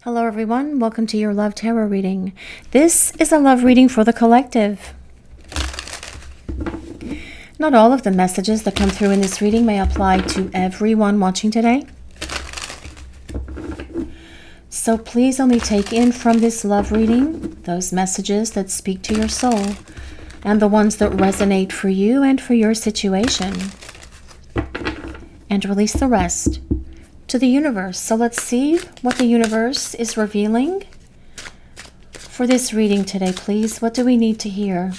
Hello everyone, welcome to your Love Tarot reading. This is a love reading for the collective. Not all of the messages that come through in this reading may apply to everyone watching today. So please only take in from this love reading those messages that speak to your soul and the ones that resonate for you and for your situation. And release the rest to the universe. So let's see what the universe is revealing for this reading today, please. What do we need to hear?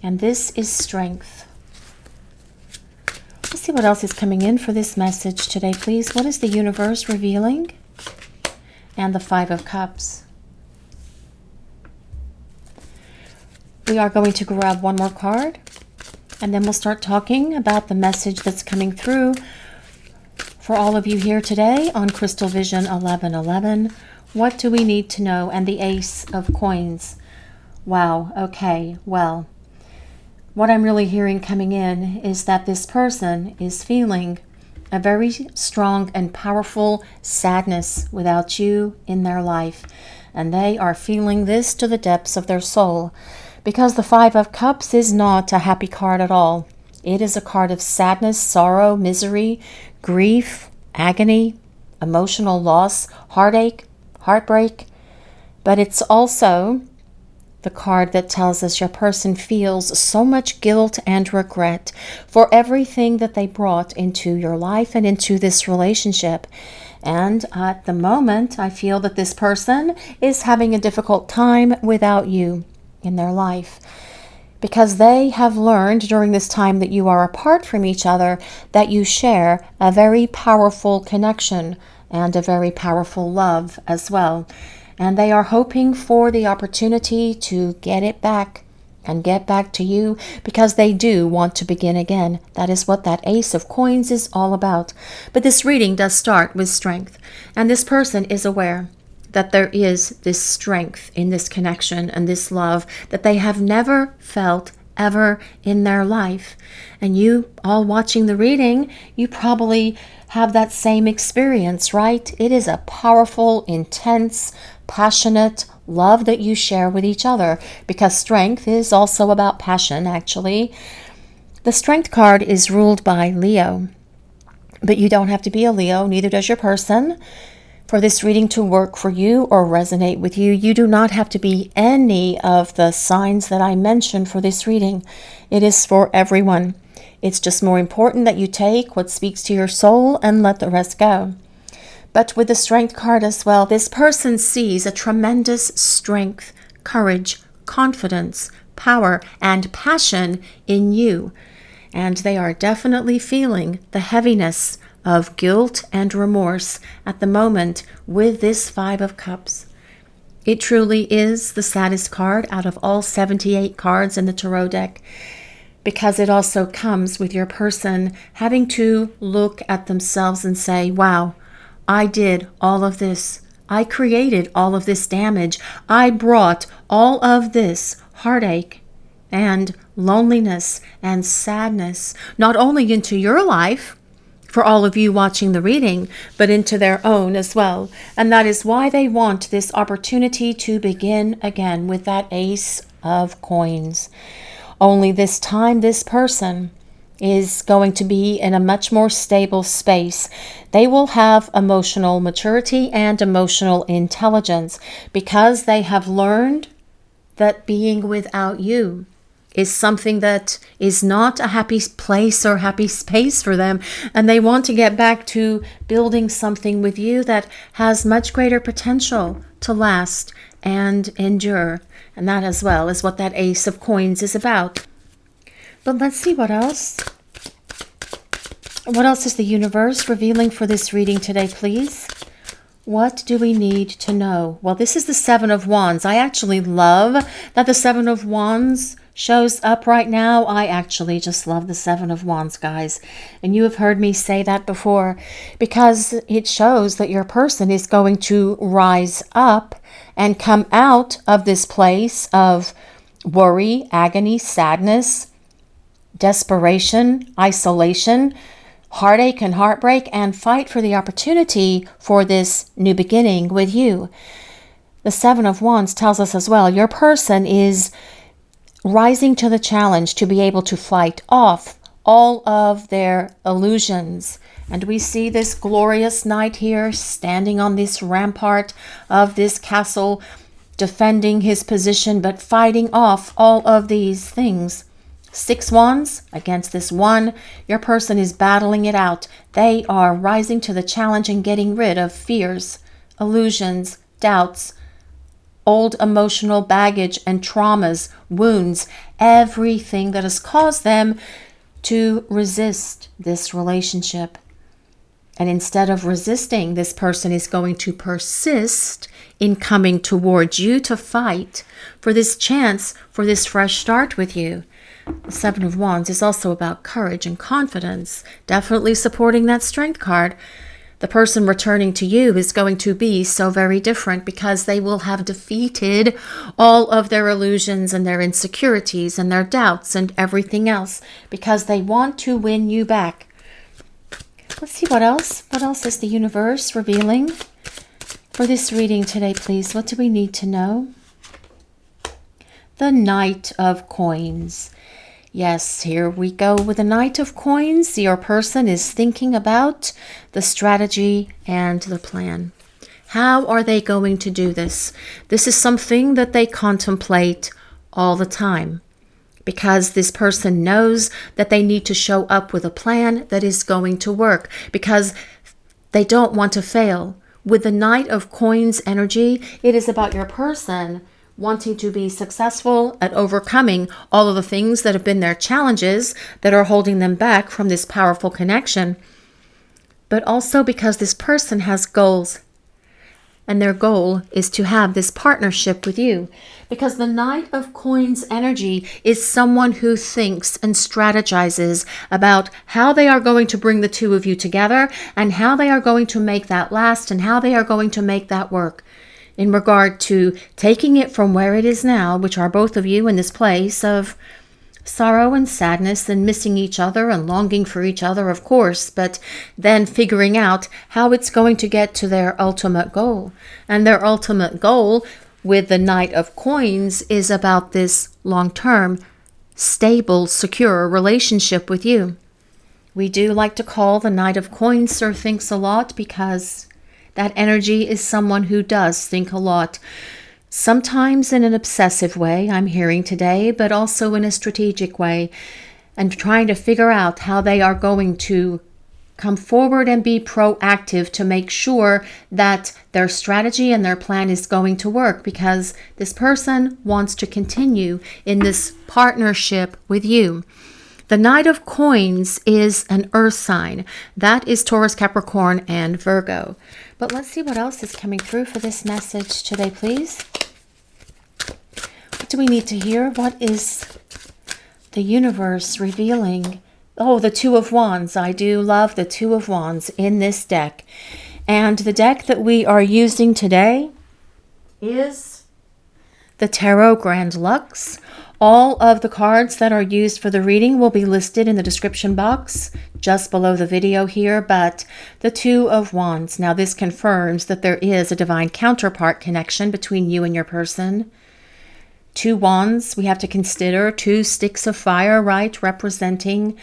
And this is strength. Let's see what else is coming in for this message today, please. What is the universe revealing? And the Five of Cups. We are going to grab one more card, and then we'll start talking about the message that's coming through for all of you here today on Crystal Vision 1111. What do we need to know? And the Ace of Coins. Wow, okay, well, what I'm really hearing coming in is that this person is feeling a very strong and powerful sadness without you in their life. And they are feeling this to the depths of their soul, because the Five of Cups is not a happy card at all. It is a card of sadness, sorrow, misery, grief, agony, emotional loss, heartache, heartbreak. But it's also the card that tells us your person feels so much guilt and regret for everything that they brought into your life and into this relationship. And at the moment, I feel that this person is having a difficult time without you in their life, because they have learned during this time that you are apart from each other that you share a very powerful connection and a very powerful love as well. And they are hoping for the opportunity to get it back and get back to you, because they do want to begin again. That is what that Ace of Coins is all about. But this reading does start with strength, and this person is aware that there is this strength in this connection and this love that they have never felt ever in their life. And you all watching the reading, you probably have that same experience, right? It is a powerful, intense, passionate love that you share with each other, because strength is also about passion, actually. The Strength card is ruled by Leo, but you don't have to be a Leo, neither does your person. For this reading to work for you or resonate with you, you do not have to be any of the signs that I mentioned for this reading. It is for everyone. It's just more important that you take what speaks to your soul and let the rest go. But with the Strength card as well, this person sees a tremendous strength, courage, confidence, power, and passion in you. And they are definitely feeling the heaviness of guilt and remorse at the moment with this Five of Cups. It truly is the saddest card out of all 78 cards in the tarot deck, because it also comes with your person having to look at themselves and say, wow, I did all of this. I created all of this damage. I brought all of this heartache and loneliness and sadness, not only into your life, for all of you watching the reading, but into their own as well. And that is why they want this opportunity to begin again with that Ace of Coins. Only this time, this person is going to be in a much more stable space. They will have emotional maturity and emotional intelligence, because they have learned that being without you is something that is not a happy place or happy space for them. And they want to get back to building something with you that has much greater potential to last and endure. And that as well is what that Ace of Coins is about. But let's see what else. What else is the universe revealing for this reading today, please? What do we need to know? Well, this is the Seven of Wands. I actually love that the Seven of Wands shows up right now. I actually just love the Seven of Wands, guys. And you have heard me say that before, because it shows that your person is going to rise up and come out of this place of worry, agony, sadness, desperation, isolation, heartache and heartbreak and fight for the opportunity for this new beginning with you. The Seven of Wands tells us as well, your person is rising to the challenge to be able to fight off all of their illusions. And we see this glorious knight here standing on this rampart of this castle, defending his position, but fighting off all of these things. 6 wands against this one. Your person is battling it out. They are rising to the challenge and getting rid of fears, illusions, doubts, old emotional baggage and traumas, wounds, everything that has caused them to resist this relationship. And instead of resisting, this person is going to persist in coming towards you to fight for this chance, for this fresh start with you. The Seven of Wands is also about courage and confidence, definitely supporting that strength card. The person returning to you is going to be so very different because they will have defeated all of their illusions and their insecurities and their doubts and everything else because they want to win you back. Let's see what else. What else is the universe revealing for this reading today, please? What do we need to know? The Knight of Coins. Yes, here we go with the Knight of Coins. Your person is thinking about the strategy and the plan. How are they going to do this? This is something that they contemplate all the time because this person knows that they need to show up with a plan that is going to work because they don't want to fail. With the Knight of Coins energy, it is about your person wanting to be successful at overcoming all of the things that have been their challenges that are holding them back from this powerful connection. But also because this person has goals. And their goal is to have this partnership with you. Because the Knight of Coins energy is someone who thinks and strategizes about how they are going to bring the two of you together and how they are going to make that last and how they are going to make that work. In regard to taking it from where it is now, which are both of you in this place of sorrow and sadness and missing each other and longing for each other, of course, but then figuring out how it's going to get to their ultimate goal. And their ultimate goal with the Knight of Coins is about this long-term, stable, secure relationship with you. We do like to call the Knight of Coins Sir Thinks a Lot because that energy is someone who does think a lot. Sometimes in an obsessive way, I'm hearing today, but also in a strategic way, and trying to figure out how they are going to come forward and be proactive to make sure that their strategy and their plan is going to work because this person wants to continue in this partnership with you. The Knight of Coins is an earth sign. That is Taurus, Capricorn, and Virgo. But let's see what else is coming through for this message today, please. What do we need to hear? What is the universe revealing? Oh, the Two of Wands. I do love the Two of Wands in this deck. And the deck that we are using today is the Tarot Grand Lux. All of the cards that are used for the reading will be listed in the description box just below the video here, but the Two of Wands. Now this confirms that there is a divine counterpart connection between you and your person. 2 wands, we have to consider 2 sticks of fire, right? Representing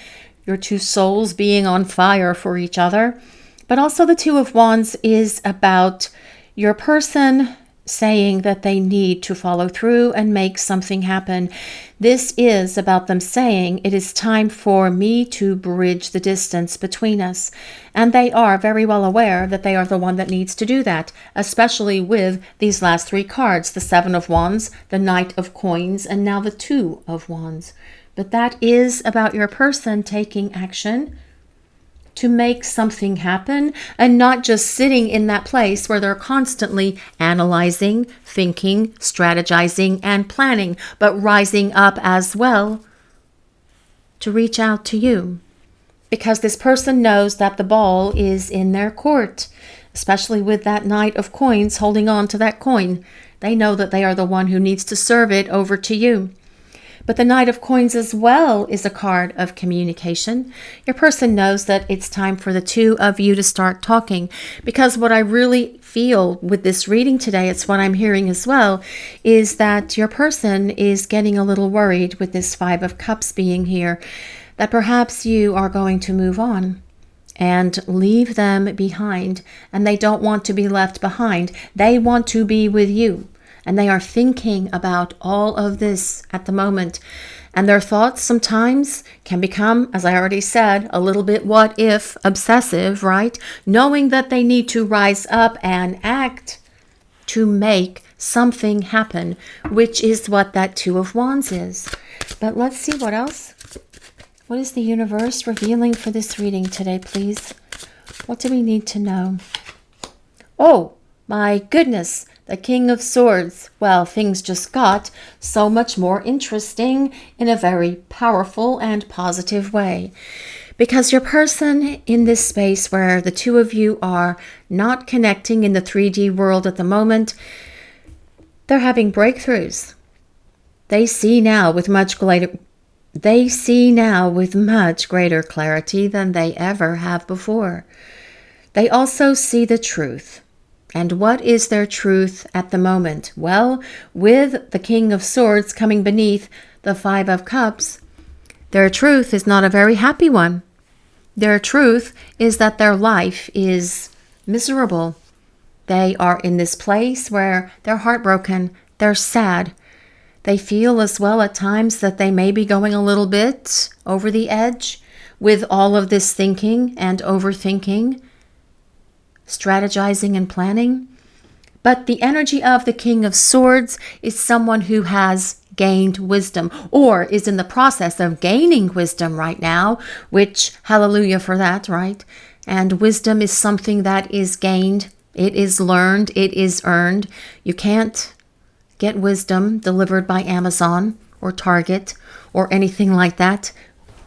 your 2 souls being on fire for each other. But also the Two of Wands is about your person saying that they need to follow through and make something happen. This is about them saying, it is time for me to bridge the distance between us. And they are very well aware that they are the one that needs to do that, especially with these last 3 cards, the Seven of Wands, the Knight of Coins, and now the Two of Wands. But that is about your person taking action to make something happen and not just sitting in that place where they're constantly analyzing, thinking, strategizing, and planning, but rising up as well to reach out to you. Because this person knows that the ball is in their court, especially with that Knight of Coins holding on to that coin. They know that they are the one who needs to serve it over to you. But the Knight of Coins as well is a card of communication. Your person knows that it's time for the two of you to start talking, because what I really feel with this reading today, it's what I'm hearing as well, is that your person is getting a little worried with this Five of Cups being here, that perhaps you are going to move on and leave them behind, and they don't want to be left behind. They want to be with you. And they are thinking about all of this at the moment. And their thoughts sometimes can become, as I already said, a little bit what if obsessive, right? Knowing that they need to rise up and act to make something happen, which is what that Two of Wands is. But let's see what else. What is the universe revealing for this reading today, please? What do we need to know? Oh, my goodness. The King of Swords. Well, things just got so much more interesting in a very powerful and positive way. Because your person in this space where the two of you are not connecting in the 3D world at the moment, they're having breakthroughs. They see now with much greater clarity than they ever have before. They also see the truth. And what is their truth at the moment? Well, with the King of Swords coming beneath the Five of Cups, their truth is not a very happy one. Their truth is that their life is miserable. They are in this place where they're heartbroken, they're sad. They feel as well at times that they may be going a little bit over the edge with all of this thinking and overthinking, strategizing and planning. But the energy of the King of Swords is someone who has gained wisdom or is in the process of gaining wisdom right now, which, hallelujah for that, right? And wisdom is something that is gained. It is learned. It is earned. You can't get wisdom delivered by Amazon or Target or anything like that.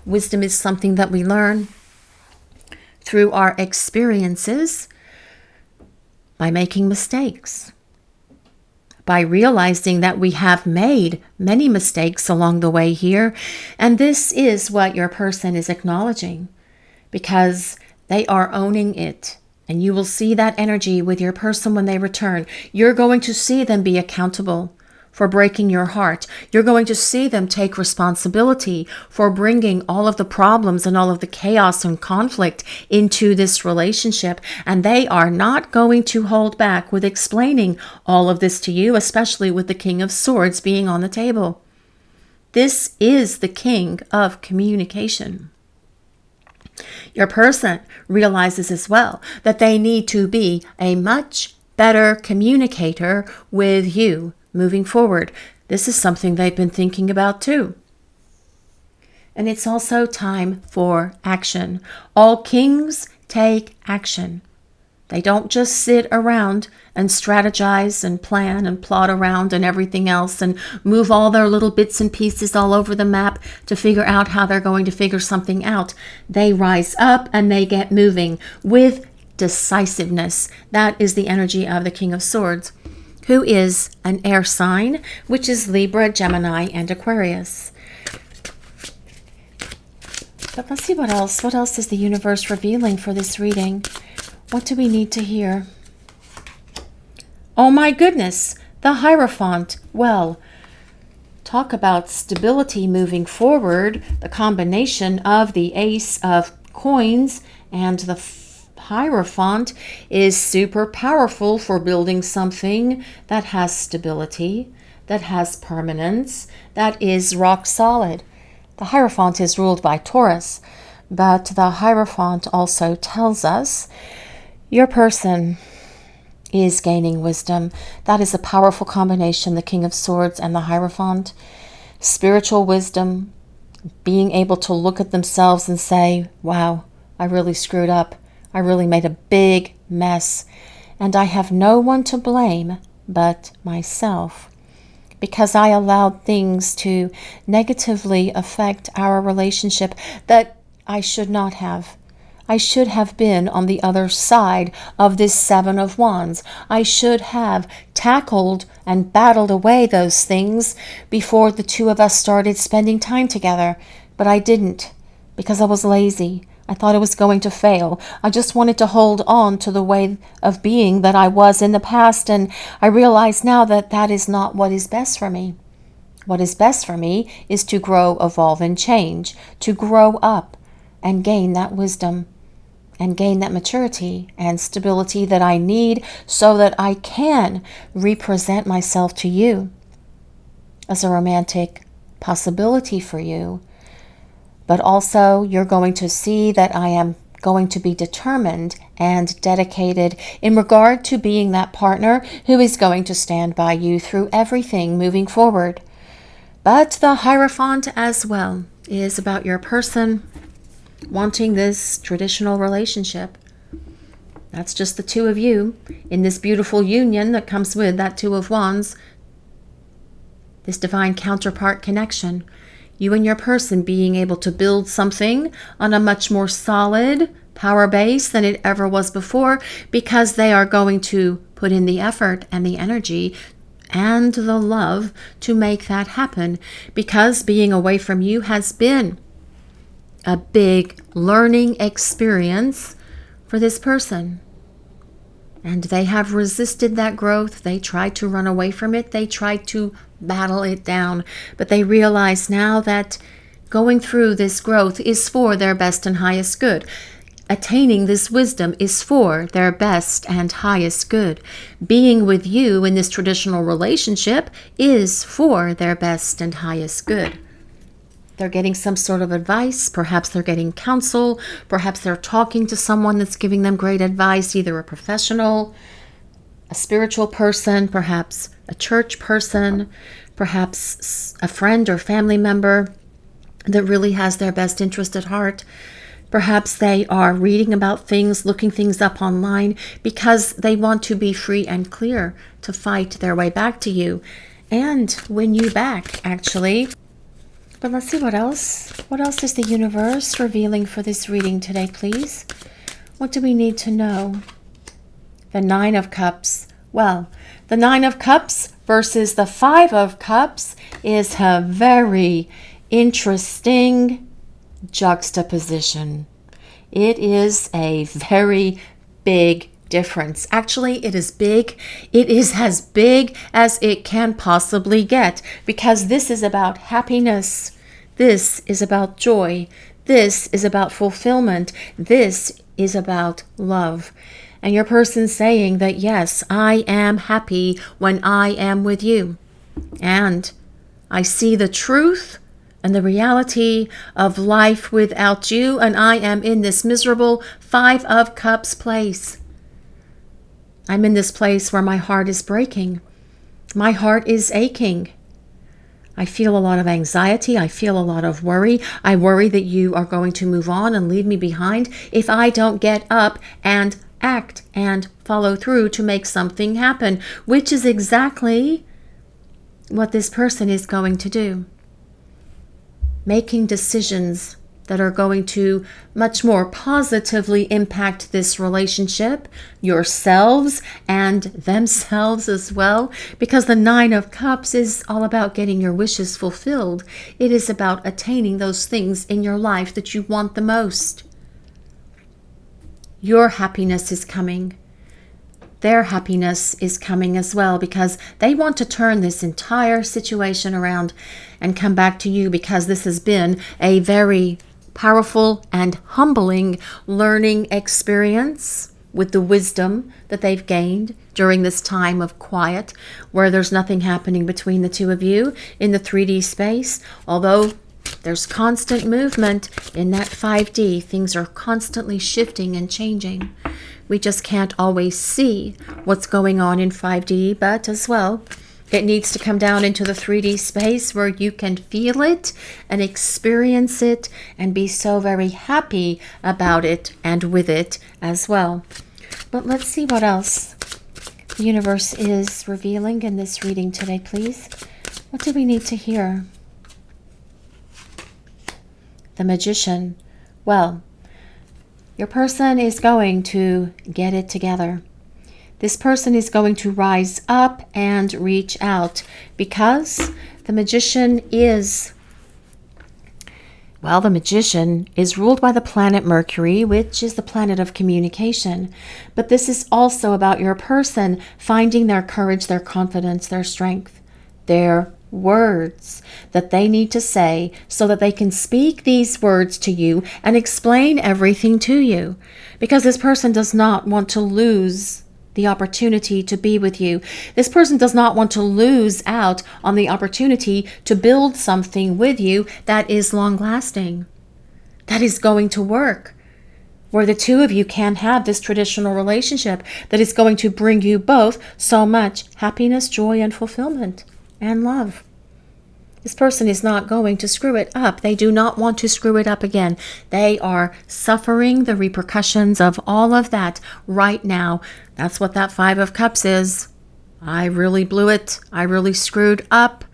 Wisdom is something that we learn through our experiences, by making mistakes, by realizing that we have made many mistakes along the way here. And this is what your person is acknowledging, because they are owning it. And you will see that energy with your person when they return. You're going to see them be accountable for breaking your heart. You're going to see them take responsibility for bringing all of the problems and all of the chaos and conflict into this relationship. And they are not going to hold back with explaining all of this to you, especially with the King of Swords being on the table. This is the king of communication. Your person realizes as well that they need to be a much better communicator with you moving forward. This is something they've been thinking about too. And it's also time for action. All kings take action. They don't just sit around and strategize and plan and plot around and everything else and move all their little bits and pieces all over the map to figure out how they're going to figure something out. They rise up and they get moving with decisiveness. That is the energy of the King of Swords, who is an air sign, which is Libra, Gemini, and Aquarius. But let's see what else. What else is the universe revealing for this reading? What do we need to hear? Oh my goodness, the Hierophant. Well, talk about stability moving forward. The combination of the Ace of Coins and the Hierophant is super powerful for building something that has stability, that has permanence, that is rock solid. The Hierophant is ruled by Taurus, but the Hierophant also tells us your person is gaining wisdom. That is a powerful combination, the King of Swords and the Hierophant. Spiritual wisdom, being able to look at themselves and say, wow, I really screwed up. I really made a big mess, and I have no one to blame but myself, because I allowed things to negatively affect our relationship that I should not have. I should have been on the other side of this Seven of Wands. I should have tackled and battled away those things before the two of us started spending time together. But I didn't, because I was lazy. I thought it was going to fail. I just wanted to hold on to the way of being that I was in the past, and I realize now that that is not what is best for me. What is best for me is to grow, evolve, and change, to grow up and gain that wisdom and gain that maturity and stability that I need so that I can represent myself to you as a romantic possibility for you. But also, you're going to see that I am going to be determined and dedicated in regard to being that partner who is going to stand by you through everything moving forward. But the Hierophant as well is about your person wanting this traditional relationship. That's just the two of you in this beautiful union that comes with that Two of Wands, this divine counterpart connection. You and your person being able to build something on a much more solid power base than it ever was before, because they are going to put in the effort and the energy and the love to make that happen, because being away from you has been a big learning experience for this person. And they have resisted that growth. They tried to run away from it. They tried to battle it down. But they realize now that going through this growth is for their best and highest good. Attaining this wisdom is for their best and highest good. Being with you in this traditional relationship is for their best and highest good. They're getting some sort of advice. Perhaps they're getting counsel. Perhaps they're talking to someone that's giving them great advice, either a professional, a spiritual person, perhaps a church person, perhaps a friend or family member that really has their best interest at heart. Perhaps they are reading about things, looking things up online because they want to be free and clear to fight their way back to you and win you back, actually. But let's see what else. What else is the universe revealing for this reading today, please? What do we need to know? The Nine of Cups. Well, the Nine of Cups versus the Five of Cups is a very interesting juxtaposition. It is a very big difference. Actually, it is big. It is as big as it can possibly get, because this is about happiness. This is about joy. This is about fulfillment. This is about love. And your person saying that, yes, I am happy when I am with you. And I see the truth and the reality of life without you, and I am in this miserable Five of Cups place. I'm in this place where my heart is breaking. My heart is aching. I feel a lot of anxiety. I feel a lot of worry. I worry that you are going to move on and leave me behind if I don't get up and act and follow through to make something happen, which is exactly what this person is going to do. Making decisions that are going to much more positively impact this relationship, yourselves, and themselves as well, because the Nine of Cups is all about getting your wishes fulfilled. It is about attaining those things in your life that you want the most. Your happiness is coming. Their happiness is coming as well, because they want to turn this entire situation around and come back to you, because this has been a very powerful and humbling learning experience with the wisdom that they've gained during this time of quiet, where there's nothing happening between the two of you in the 3D space. Although there's constant movement in that 5D, things are constantly shifting and changing. We just can't always see what's going on in 5D, but as well, it needs to come down into the 3D space where you can feel it and experience it and be so very happy about it and with it as well. But let's see what else the universe is revealing in this reading today, please. What do we need to hear? The Magician. Well, Your person is going to get it together. This person is going to rise up and reach out because the magician is ruled by the planet Mercury, which is the planet of communication. But this is also about your person finding their courage, their confidence, their strength, their words that they need to say so that they can speak these words to you and explain everything to you. Because this person does not want to lose the opportunity to be with you. This person does not want to lose out on the opportunity to build something with you that is long lasting, that is going to work, where the two of you can have this traditional relationship that is going to bring you both so much happiness, joy, and fulfillment and love. This person is not going to screw it up. They do not want to screw it up again. They are suffering the repercussions of all of that right now. That's what that Five of Cups is. I really blew it. I really screwed up.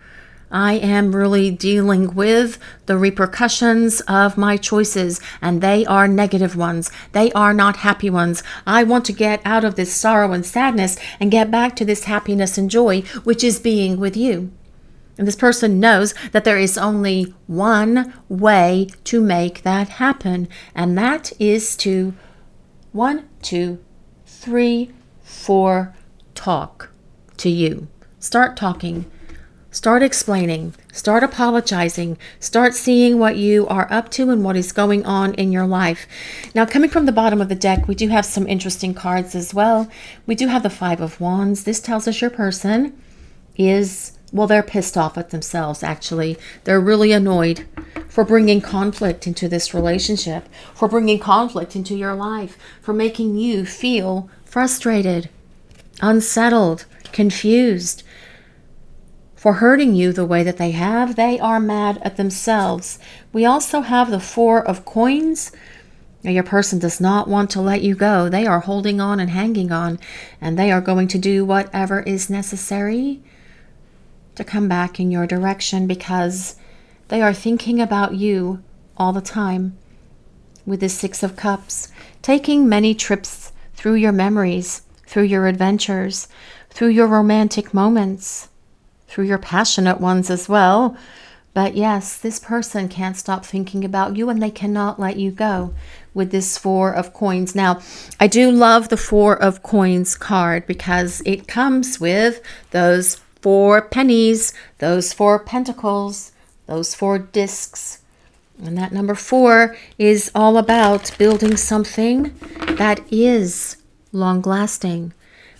I am really dealing with the repercussions of my choices, and they are negative ones. They are not happy ones. I want to get out of this sorrow and sadness and get back to this happiness and joy, which is being with you. And this person knows that there is only one way to make that happen, and that is to 1, 2, 3, 4, talk to you. Start talking. Start explaining. Start apologizing. Start seeing what you are up to and what is going on in your life. Now, coming from the bottom of the deck, we do have some interesting cards as well. We do have the Five of Wands. This tells us your person is, well, they're pissed off at themselves, actually. They're really annoyed for bringing conflict into this relationship, for bringing conflict into your life, for making you feel frustrated, unsettled, confused, for hurting you the way that they have. They are mad at themselves. We also have the Four of Coins. Now, your person does not want to let you go. They are holding on and hanging on, and they are going to do whatever is necessary to come back in your direction because they are thinking about you all the time. With the Six of Cups, taking many trips through your memories, through your adventures, through your romantic moments, through your passionate ones as well. But yes, this person can't stop thinking about you and they cannot let you go with this Four of Coins. Now, I do love the Four of Coins card because it comes with those 4 pennies, those 4 pentacles, those 4 discs. And that number 4 is all about building something that is long-lasting,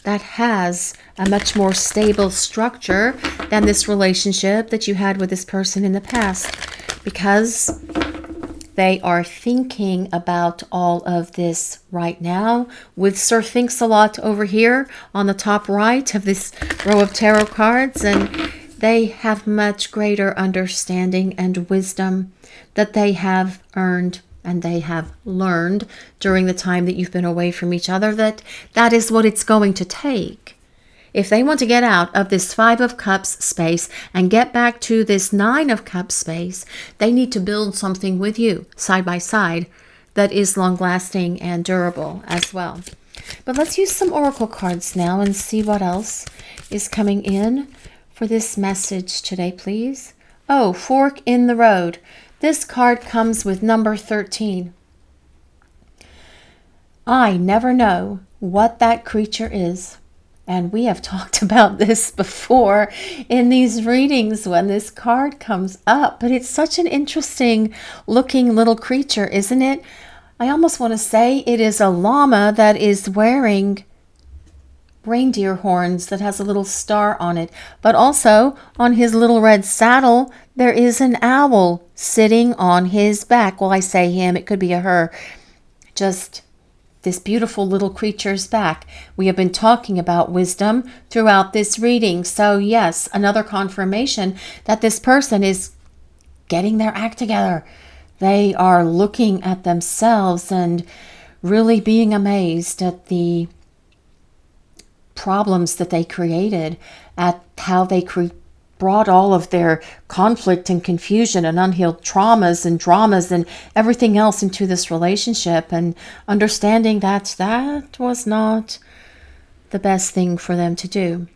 that has a much more stable structure than this relationship that you had with this person in the past, because they are thinking about all of this right now. With Sir Thinks-A-Lot over here on the top right of this row of tarot cards, and they have much greater understanding and wisdom that they have earned and they have learned during the time that you've been away from each other, that is what it's going to take. If they want to get out of this Five of Cups space and get back to this Nine of Cups space, they need to build something with you side by side that is long-lasting and durable as well. But let's use some oracle cards now and see what else is coming in for this message today, please. Oh, Fork in the Road. This card comes with number 13. I never know what that creature is. And we have talked about this before in these readings when this card comes up. But it's such an interesting looking little creature, isn't it? I almost want to say it is a llama that is wearing reindeer horns that has a little star on it. But also on his little red saddle, there is an owl sitting on his back. Well, I say him, it could be a her. Just this beautiful little creature's back. We have been talking about wisdom throughout this reading. So yes, another confirmation that this person is getting their act together. They are looking at themselves and really being amazed at the problems that they created, at how they brought all of their conflict and confusion and unhealed traumas and dramas and everything else into this relationship, and understanding that that was not the best thing for them to do.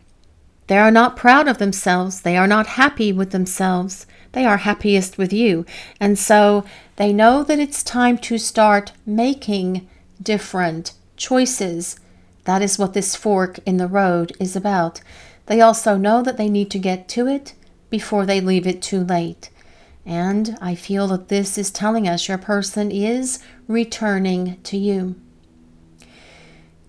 They are not proud of themselves. They are not happy with themselves. They are happiest with you. And so they know that it's time to start making different choices. That is what this fork in the road is about. They also know that they need to get to it before they leave it too late. And I feel that this is telling us your person is returning to you.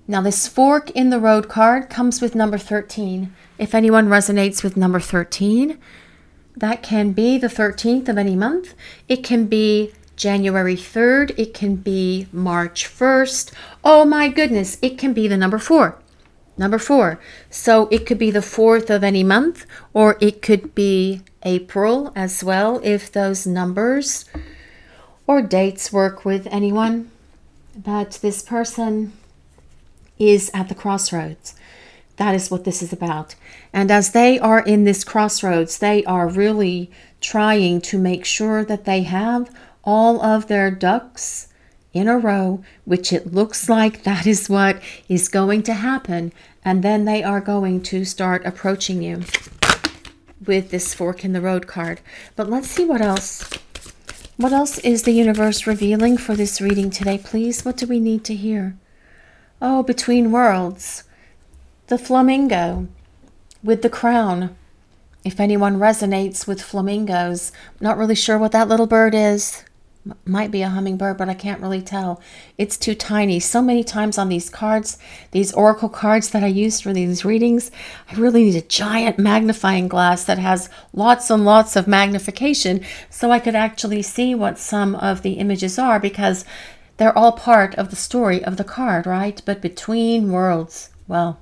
Now, this fork in the road card comes with number 13. If anyone resonates with number 13, that can be the 13th of any month. It can be January 3rd. It can be March 1st. Oh my goodness, it can be the number 4. Number 4. So it could be the 4th of any month, or it could be April as well, if those numbers or dates work with anyone. But this person is at the crossroads. That is what this is about. And as they are in this crossroads, they are really trying to make sure that they have all of their ducks in a row, which it looks like that is what is going to happen. And then they are going to start approaching you with this fork in the road card. But let's see what else. What else is the universe revealing for this reading today, please? What do we need to hear? Oh, between worlds. The flamingo with the crown. If anyone resonates with flamingos, I'm not really sure what that little bird is. Might be a hummingbird, but I can't really tell. It's too tiny. So many times on these cards, these oracle cards that I use for these readings, I really need a giant magnifying glass that has lots and lots of magnification so I could actually see what some of the images are, because they're all part of the story of the card, right? But between worlds, well,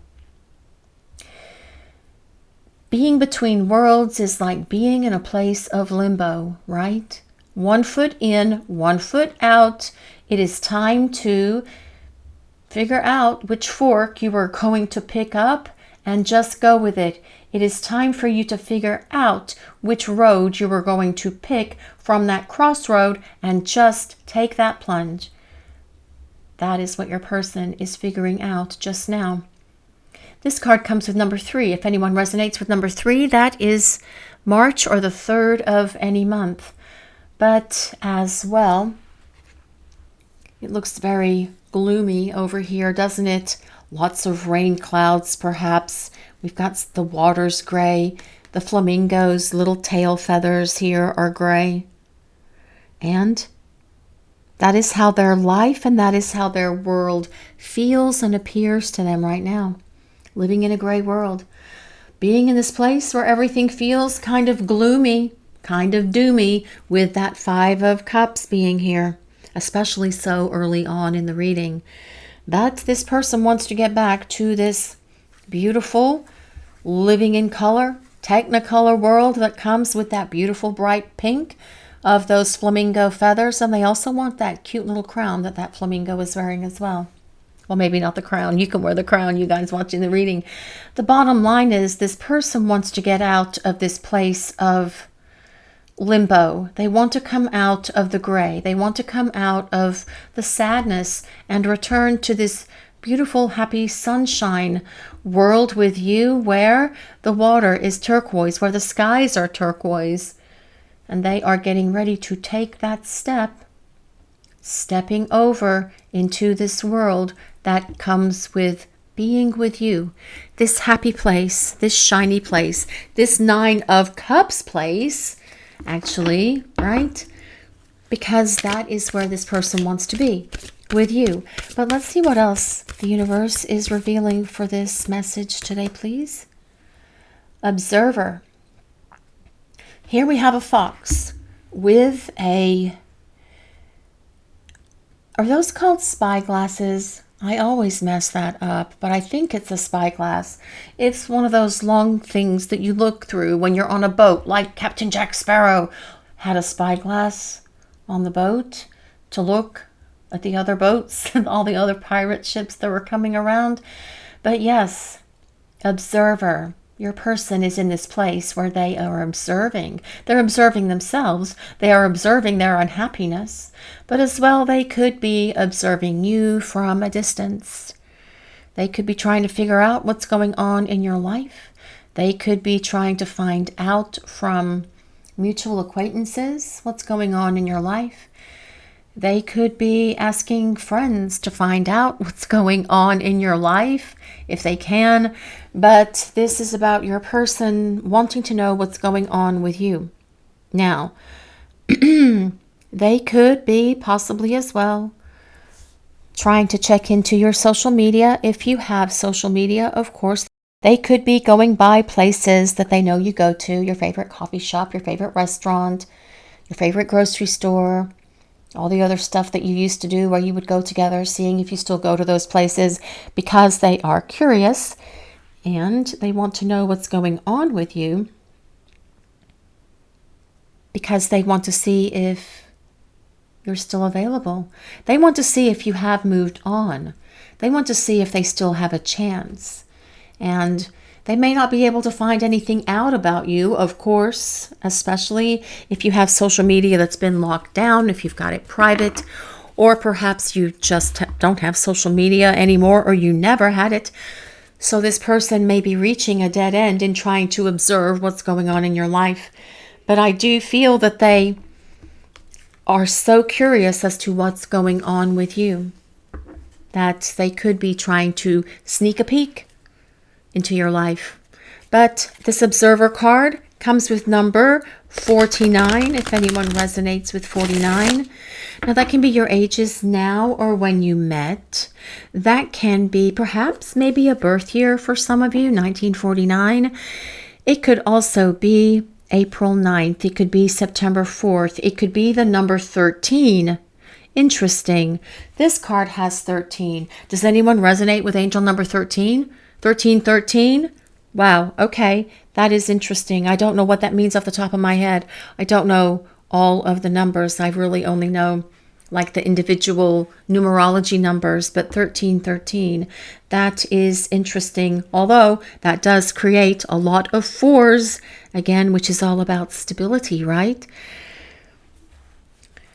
being between worlds is like being in a place of limbo, right? 1 foot in, 1 foot out. It is time to figure out which fork you are going to pick up and just go with it. It is time for you to figure out which road you are going to pick from that crossroad and just take that plunge. That is what your person is figuring out just now. This card comes with number 3. If anyone resonates with number 3, that is March or the 3rd of any month. But as well, it looks very gloomy over here, doesn't it? Lots of rain clouds, perhaps. We've got the water's gray. The flamingo's little tail feathers here are gray. And that is how their life and that is how their world feels and appears to them right now. Living in a gray world. Being in this place where everything feels kind of gloomy, kind of doomy, with that 5 of Cups being here, especially so early on in the reading. But this person wants to get back to this beautiful, living in color, technicolor world that comes with that beautiful bright pink of those flamingo feathers. And they also want that cute little crown that that flamingo is wearing as well. Well, maybe not the crown. You can wear the crown, you guys watching the reading. The bottom line is this person wants to get out of this place of limbo. They want to come out of the gray. They want to come out of the sadness and return to this beautiful, happy sunshine world with you, where the water is turquoise, where the skies are turquoise. And they are getting ready to take that step, stepping over into this world that comes with being with you. This happy place, this shiny place, this 9 of Cups place, actually, right? Because that is where this person wants to be, with you. But let's see what else the universe is revealing for this message today, please. Observer. Here we have a fox with a... Are those called spyglasses? I always mess that up, but I think it's a spyglass. It's one of those long things that you look through when you're on a boat, like Captain Jack Sparrow had a spyglass on the boat to look at the other boats and all the other pirate ships that were coming around. But yes, observer. Your person is in this place where they are observing. They're observing themselves. They are observing their unhappiness. But as well, they could be observing you from a distance. They could be trying to figure out what's going on in your life. They could be trying to find out from mutual acquaintances what's going on in your life. They could be asking friends to find out what's going on in your life, if they can. But this is about your person wanting to know what's going on with you. Now, they could be possibly as well trying to check into your social media. If you have social media, of course, they could be going by places that they know you go to, your favorite coffee shop, your favorite restaurant, your favorite grocery store, all the other stuff that you used to do where you would go together, seeing if you still go to those places because they are curious and they want to know what's going on with you, because they want to see if you're still available. They want to see if you have moved on. They want to see if they still have a chance. And they may not be able to find anything out about you, of course, especially if you have social media that's been locked down, if you've got it private, or perhaps you just don't have social media anymore, or you never had it. So this person may be reaching a dead end in trying to observe what's going on in your life. But I do feel that they are so curious as to what's going on with you that they could be trying to sneak a peek into your life. But this observer card comes with number 49, if anyone resonates with 49. Now that can be your ages now or when you met. That can be perhaps maybe a birth year for some of you, 1949. It could also be April 9th. It could be September 4th. It could be the number 13. Interesting. This card has 13. Does anyone resonate with angel number 13? 1313? Wow, okay. That is interesting. I don't know what that means off the top of my head. I don't know all of the numbers. I really only know like the individual numerology numbers, but 1313, that is interesting. Although that does create a lot of fours, again, which is all about stability, right?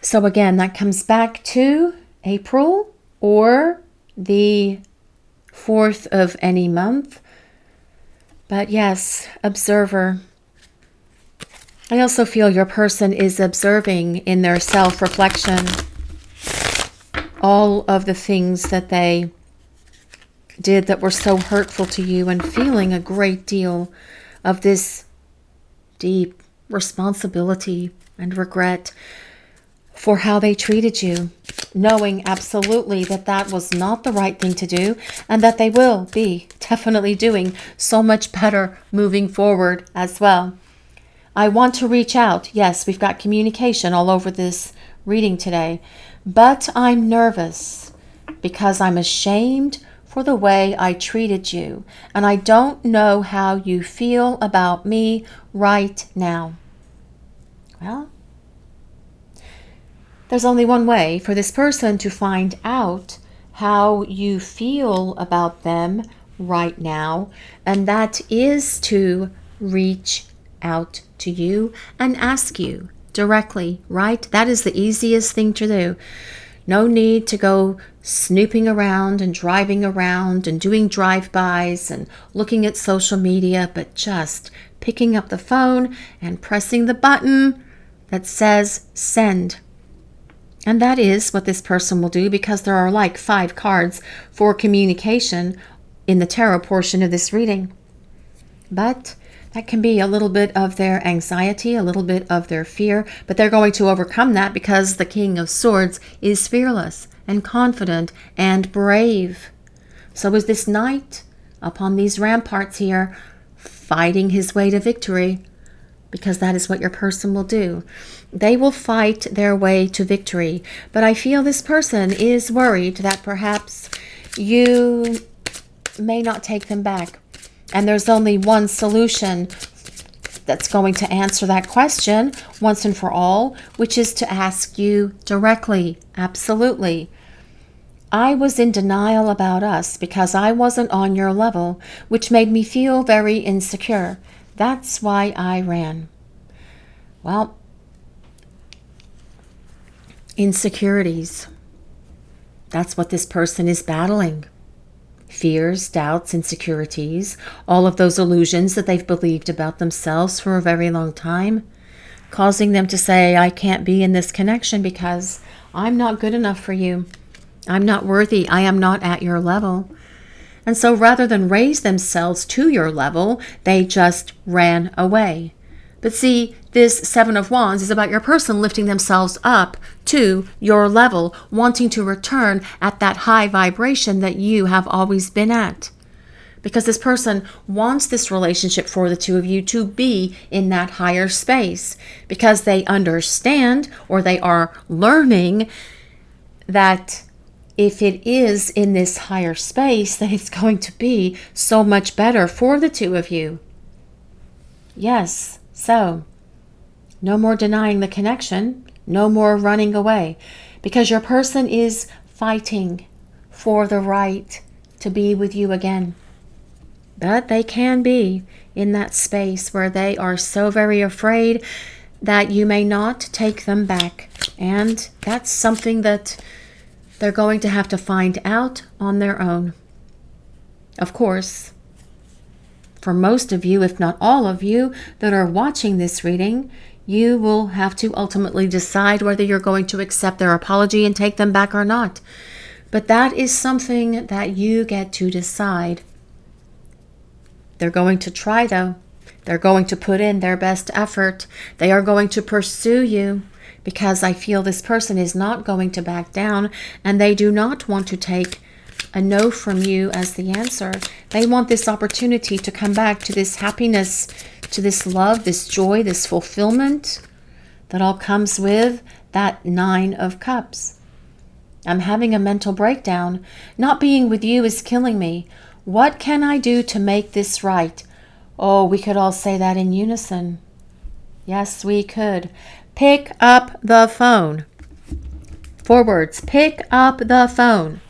So again, that comes back to April or the 4th of any month. But yes, observer. I also feel your person is observing in their self-reflection all of the things that they did that were so hurtful to you, and feeling a great deal of this deep responsibility and regret for how they treated you, knowing absolutely that that was not the right thing to do, and that they will be definitely doing so much better moving forward as well. I want to reach out. Yes, we've got communication all over this reading today, but I'm nervous because I'm ashamed for the way I treated you, and I don't know how you feel about me right now. Well, there's only one way for this person to find out how you feel about them right now, and that is to reach out to you and ask you directly, right? That is the easiest thing to do. No need to go snooping around and driving around and doing drive-bys and looking at social media, but just picking up the phone and pressing the button that says send. And that is what this person will do, because there are like 5 cards for communication in the tarot portion of this reading. But that can be a little bit of their anxiety, a little bit of their fear, but they're going to overcome that because the King of Swords is fearless and confident and brave. So is this knight upon these ramparts here, fighting his way to victory, because that is what your person will do. They will fight their way to victory, but I feel this person is worried that perhaps you may not take them back. And there's only one solution that's going to answer that question once and for all, which is to ask you directly. Absolutely. I was in denial about us because I wasn't on your level, which made me feel very insecure. That's why I ran. Well, insecurities. That's what this person is battling. Fears, doubts, insecurities, all of those illusions that they've believed about themselves for a very long time, causing them to say, I can't be in this connection because I'm not good enough for you. I'm not worthy. I am not at your level. And so rather than raise themselves to your level, they just ran away. But see, this Seven of Wands is about your person lifting themselves up to your level, wanting to return at that high vibration that you have always been at. Because this person wants this relationship for the two of you to be in that higher space, because they understand, or they are learning, that if it is in this higher space, that it's going to be so much better for the two of you. Yes. So, no more denying the connection, no more running away, because your person is fighting for the right to be with you again. But they can be in that space where they are so very afraid that you may not take them back. And that's something that they're going to have to find out on their own. Of course, for most of you, if not all of you that are watching this reading, you will have to ultimately decide whether you're going to accept their apology and take them back or not. But that is something that you get to decide. They're going to try, though. They're going to put in their best effort. They are going to pursue you, because I feel this person is not going to back down, and they do not want to take a no from you as the answer. They want this opportunity to come back to this happiness, to this love, this joy, this fulfillment that all comes with that Nine of Cups. I'm having a mental breakdown. Not being with you is killing me. What can I do to make this right? Oh, we could all say that in unison. Yes, we could. Pick up the phone. 4 words. Pick up the phone.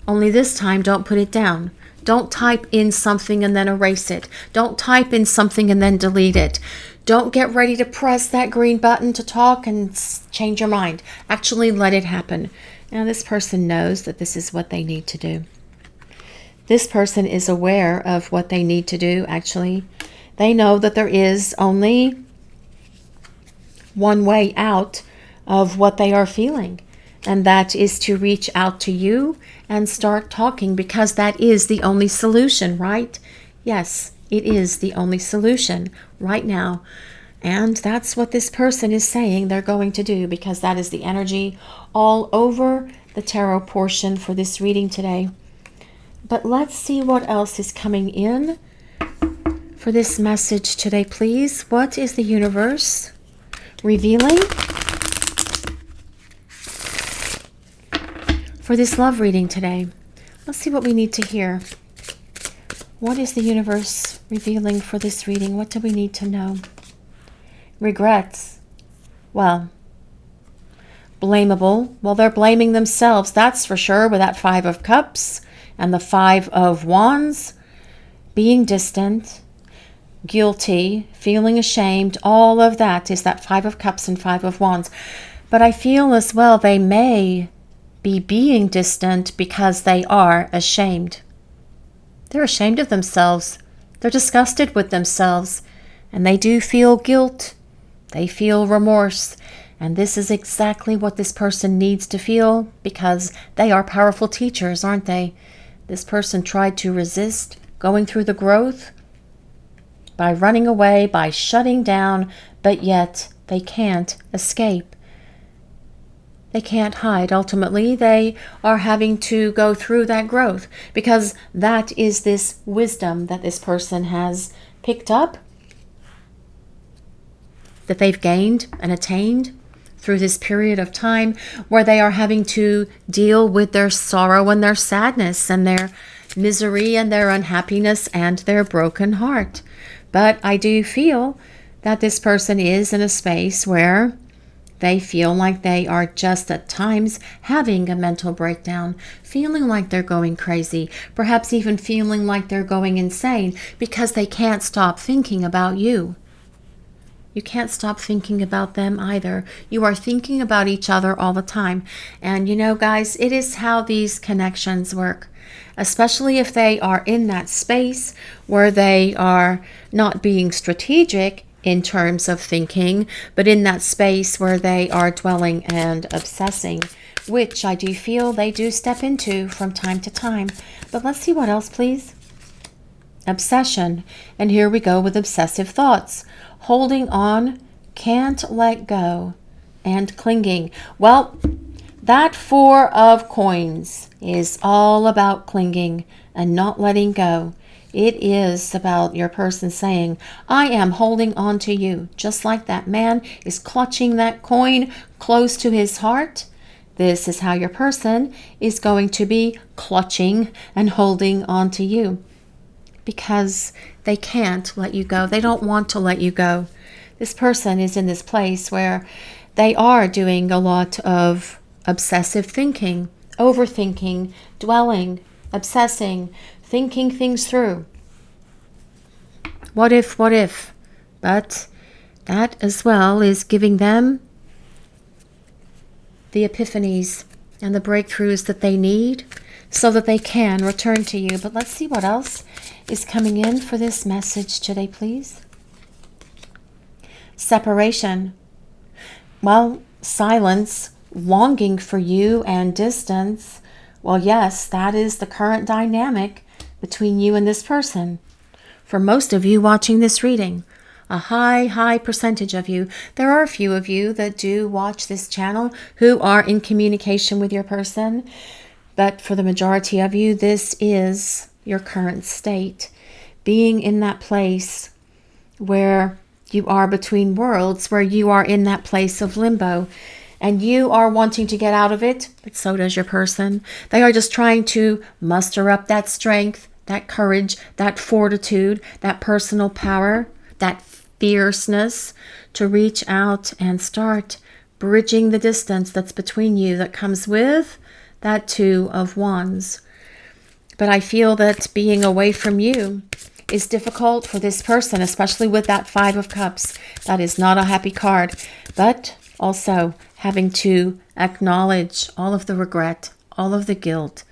Only this time, don't put it down. Don't type in something and then erase it. Don't type in something and then delete it. Don't get ready to press that green button to talk and change your mind. Actually, let it happen. Now, this person knows that this is what they need to do. This person is aware of what they need to do, actually. They know that there is only one way out of what they are feeling, and that is to reach out to you and start talking, because that is the only solution, right? Yes, it is the only solution right now. And that's what this person is saying they're going to do, because that is the energy all over the tarot portion for this reading today. But let's see what else is coming in for this message today, please. What is the universe revealing for this love reading today? Let's see what we need to hear. What is the universe revealing for this reading? What do we need to know? Regrets. Well, blamable. Well, they're blaming themselves, that's for sure, with that 5 of Cups and the 5 of Wands. Being distant, guilty, feeling ashamed, all of that is that 5 of Cups and 5 of Wands. But I feel as well they may be being distant because they are ashamed. They're ashamed of themselves. They're disgusted with themselves. And they do feel guilt. They feel remorse. And this is exactly what this person needs to feel, because they are powerful teachers, aren't they? This person tried to resist going through the growth by running away, by shutting down, but yet they can't escape. They can't hide. Ultimately, they are having to go through that growth, because that is this wisdom that this person has picked up, that they've gained and attained through this period of time where they are having to deal with their sorrow and their sadness and their misery and their unhappiness and their broken heart. But I do feel that this person is in a space where They feel like they are just at times having a mental breakdown, feeling like they're going crazy, perhaps even feeling like they're going insane because they can't stop thinking about you. You can't stop thinking about them either. You are thinking about each other all the time. And you know, guys, it is how these connections work, especially if they are in that space where they are not being strategic in terms of thinking, but in that space where they are dwelling and obsessing, which I do feel they do step into from time to time. But let's see what else, please. Obsession. And here we go with obsessive thoughts. Holding on, can't let go, and clinging. Well, that Four of Coins is all about clinging and not letting go. It is about your person saying, I am holding on to you, just like that man is clutching that coin close to his heart. This is how your person is going to be clutching and holding on to you, because they can't let you go. They don't want to let you go. This person is in this place where they are doing a lot of obsessive thinking, overthinking, dwelling, obsessing, thinking things through. What if? But that as well is giving them the epiphanies and the breakthroughs that they need so that they can return to you. But let's see what else is coming in for this message today, please. Separation. Well, silence, longing for you, and distance. Well, yes, that is the current dynamic between you and this person. For most of you watching this reading, a high percentage of you, there are a few of you that do watch this channel who are in communication with your person. But for the majority of you, this is your current state. Being in that place where you are between worlds, where you are in that place of limbo. And you are wanting to get out of it, but so does your person. They are just trying to muster up that strength, that courage, that fortitude, that personal power, that fierceness to reach out and start bridging the distance that's between you, that comes with that Two of Wands. But I feel that being away from you is difficult for this person, especially with that Five of Cups. That is not a happy card. But also having to acknowledge all of the regret, all of the guilt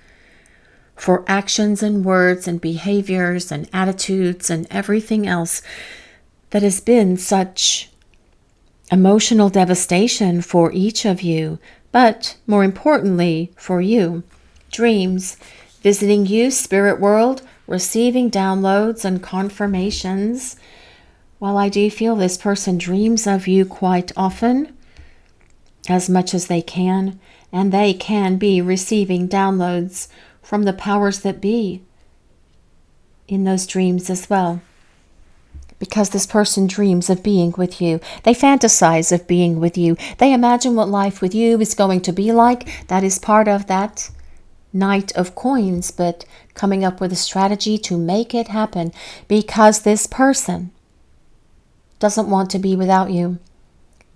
for actions and words and behaviors and attitudes and everything else that has been such emotional devastation for each of you, but more importantly for you. Dreams, visiting you, spirit world, receiving downloads and confirmations. While I do feel this person dreams of you quite often, as much as they can, and they can be receiving downloads from the powers that be in those dreams as well. Because this person dreams of being with you. They fantasize of being with you. They imagine what life with you is going to be like. That is part of that Knight of Coins, but coming up with a strategy to make it happen, because this person doesn't want to be without you.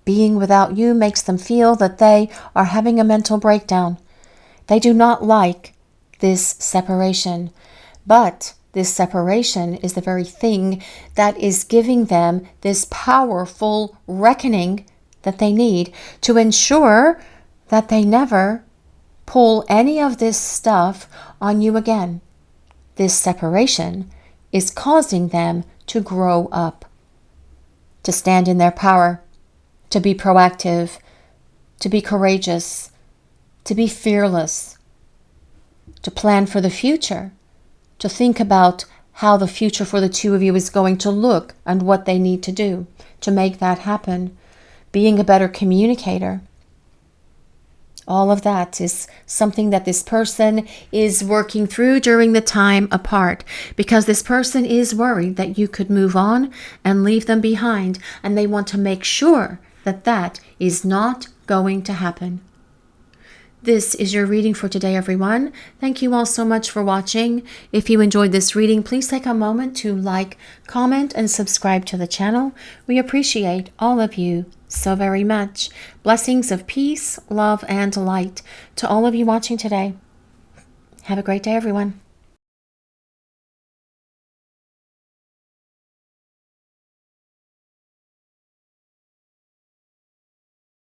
Being without you makes them feel that they are having a mental breakdown. They do not like this separation, but this separation is the very thing that is giving them this powerful reckoning that they need to ensure that they never pull any of this stuff on you again. This separation is causing them to grow up, to stand in their power, to be proactive, to be courageous, to be fearless, to plan for the future, to think about how the future for the two of you is going to look and what they need to do to make that happen, being a better communicator. All of that is something that this person is working through during the time apart, because this person is worried that you could move on and leave them behind, and they want to make sure that that is not going to happen. This is your reading for today, everyone. Thank you all so much for watching. If you enjoyed this reading, please take a moment to like, comment, and subscribe to the channel. We appreciate all of you so very much. Blessings of peace, love, and light to all of you watching today. Have a great day, everyone.